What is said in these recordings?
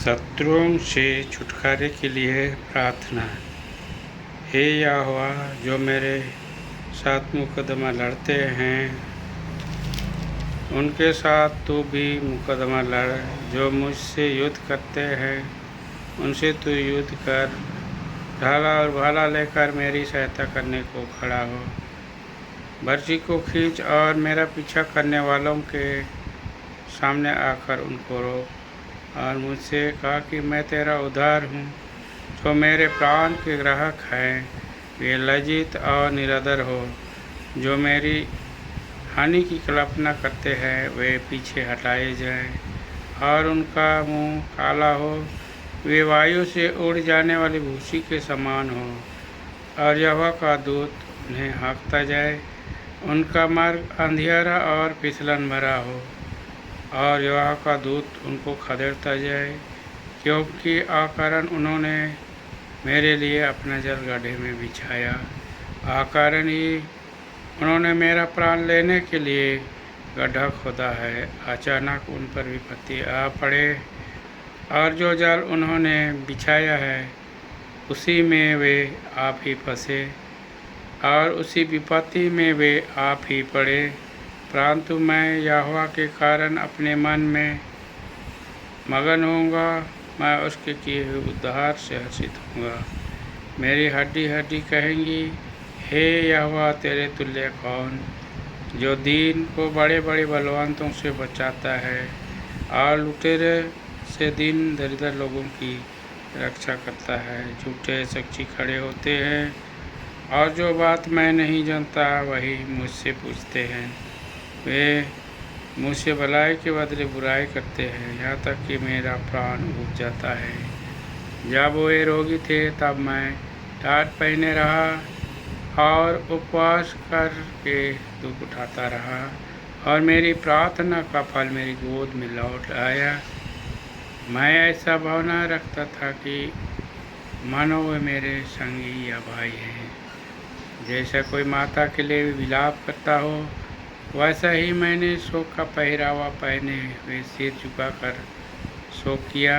शत्रुओं से छुटकारे के लिए प्रार्थना। हे यहोवा, जो मेरे साथ मुकदमा लड़ते हैं उनके साथ तू भी मुकदमा लड़। जो मुझसे युद्ध करते हैं उनसे तू युद्ध कर। ढाला और भाला लेकर मेरी सहायता करने को खड़ा हो। बर्छी को खींच और मेरा पीछा करने वालों के सामने आकर उनको रोक। और मुझसे कहा कि मैं तेरा उद्धार हूँ। जो मेरे प्राण के ग्राहक हैं वे लज्जित और निरादर हो। जो मेरी हानि की कल्पना करते हैं वे पीछे हटाए जाएं और उनका मुंह काला हो। वे वायु से उड़ जाने वाली भूसी के समान हो और यहोवा का दूत उन्हें हाँकता जाए। उनका मार्ग अंधियारा और फिसलन भरा हो और यहोवा का दूत उनको खदेड़ता जाए, क्योंकि अकारण उन्होंने मेरे लिए अपना जल गड्ढे में बिछाया। अकारण ही उन्होंने मेरा प्राण लेने के लिए गड्ढा खोदा है। अचानक उन पर विपत्ति आ पड़े और जो जाल उन्होंने बिछाया है उसी में वे आप ही फंसे और उसी विपत्ति में वे आप ही पड़े। परंतु मैं यहोवा के कारण अपने मन में मगन होऊंगा। मैं उसके किए हुए उद्धार से हर्षित होऊंगा। मेरी हड्डी हड्डी कहेंगी, हे यहोवा, तेरे तुल्य कौन। जो दीन को बड़े बड़े बलवंतों से बचाता है और लुटेरे से दीन दरिद्र लोगों की रक्षा करता है। झूठे साक्षी खड़े होते हैं और जो बात मैं नहीं जानता वही मुझसे पूछते हैं। वे मुझसे भलाई के बदले बुराई करते हैं, यहाँ तक कि मेरा प्राण उब जाता है। जब वे रोगी थे तब मैं टाट पहने रहा और उपवास करके दुख उठाता रहा और मेरी प्रार्थना का फल मेरी गोद में लौट आया। मैं ऐसा भावना रखता था कि मानो वे मेरे संगी या भाई हैं। जैसा कोई माता के लिए विलाप करता हो वैसा ही मैंने शोक का पहरावा पहने हुए सिर झुकाकर शोक किया।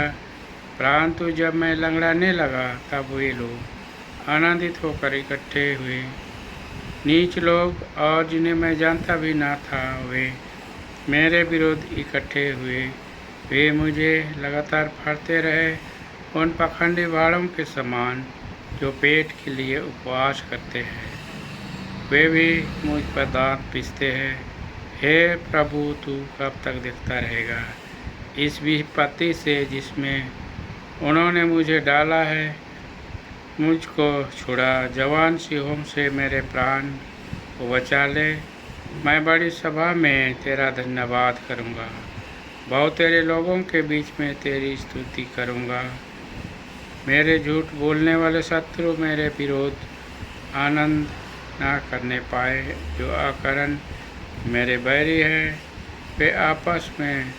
परंतु जब मैं लंगड़ाने लगा तब वे लोग आनंदित होकर इकट्ठे हुए। नीच लोग और जिन्हें मैं जानता भी ना था वे मेरे विरोध इकट्ठे हुए। वे मुझे लगातार फाड़ते रहे, उन पाखंडी भाड़ों के समान जो पेट के लिए उपवास करते हैं। वे भी मुझ पर दांत पीसते हैं। हे प्रभु, तू कब तक देखता रहेगा इस विपत्ति से जिसमें उन्होंने मुझे डाला है। मुझको छुड़ा, जवान सिंहों से मेरे प्राण को बचा ले। मैं बड़ी सभा में तेरा धन्यवाद करूँगा, बहुत तेरे लोगों के बीच में तेरी स्तुति करूँगा। मेरे झूठ बोलने वाले शत्रु मेरे विरोध आनंद ना करने पाए। जो अकारण मेरे बैरी हैं वे आपस में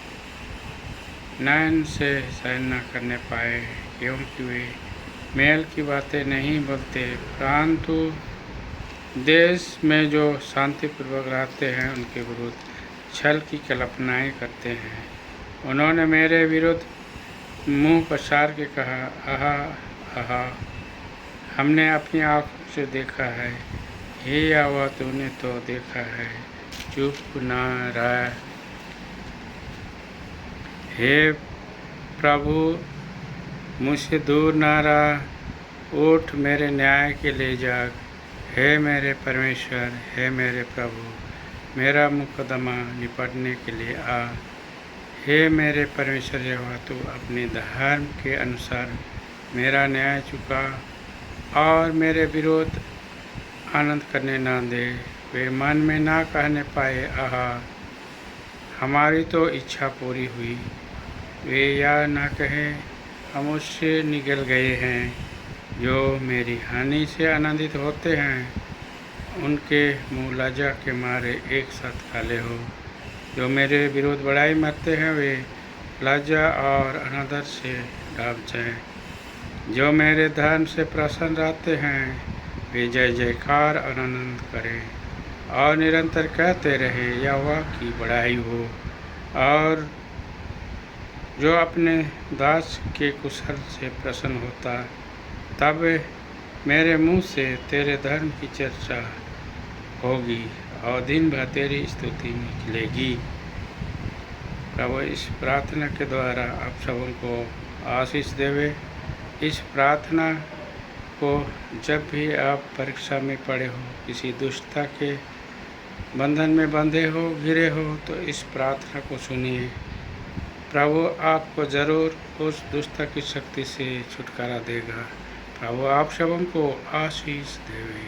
नयन से सहन न करने पाए, क्योंकि वे मेल की बातें नहीं बोलते। परंतु देश में जो शांतिपूर्वक रहते हैं उनके विरुद्ध छल की कल्पनाएं करते हैं। उन्होंने मेरे विरुद्ध मुंह पसार के कहा, आहा आहा, हमने अपनी आँखों से देखा है। हे यहोवा, तूने तो देखा है, चुप ना रह। हे प्रभु, मुझसे दूर ना रह। उठ, मेरे न्याय के लिए जाग। हे मेरे परमेश्वर, हे मेरे प्रभु, मेरा मुकदमा निपटने के लिए आ। हे मेरे परमेश्वर यहोवा, तू अपने धर्म के अनुसार मेरा न्याय चुका और मेरे विरोध आनंद करने ना दे। वे मन में ना कहने पाए, आहा, हमारी तो इच्छा पूरी हुई। वे यह ना कहें, हम उससे निगल गए हैं। जो मेरी हानि से आनंदित होते हैं उनके मुँह लज्जा के मारे एक साथ काले हो। जो मेरे विरोध बड़ाई मरते हैं वे लज्जा और अनादर से ढाप जाएं। जो मेरे धर्म से प्रसन्न रहते हैं वे जय जयकार और आनंद करें और निरंतर कहते रहे, यहोवा की बड़ाई हो। और जो अपने दास के कुशल से प्रसन्न होता, तब मेरे मुंह से तेरे धर्म की चर्चा होगी और दिन भर तेरी स्तुति निकलेगी। प्रभु इस प्रार्थना के द्वारा आप सबको आशीष देवे। इस प्रार्थना को जब भी आप परीक्षा में पड़े हो, किसी दुष्टता के बंधन में बंधे हो, घिरे हो, तो इस प्रार्थना को सुनिए। प्रभु आपको ज़रूर उस दुष्टता की शक्ति से छुटकारा देगा। प्रभु आप सबको आशीष देवे।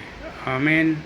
आमीन।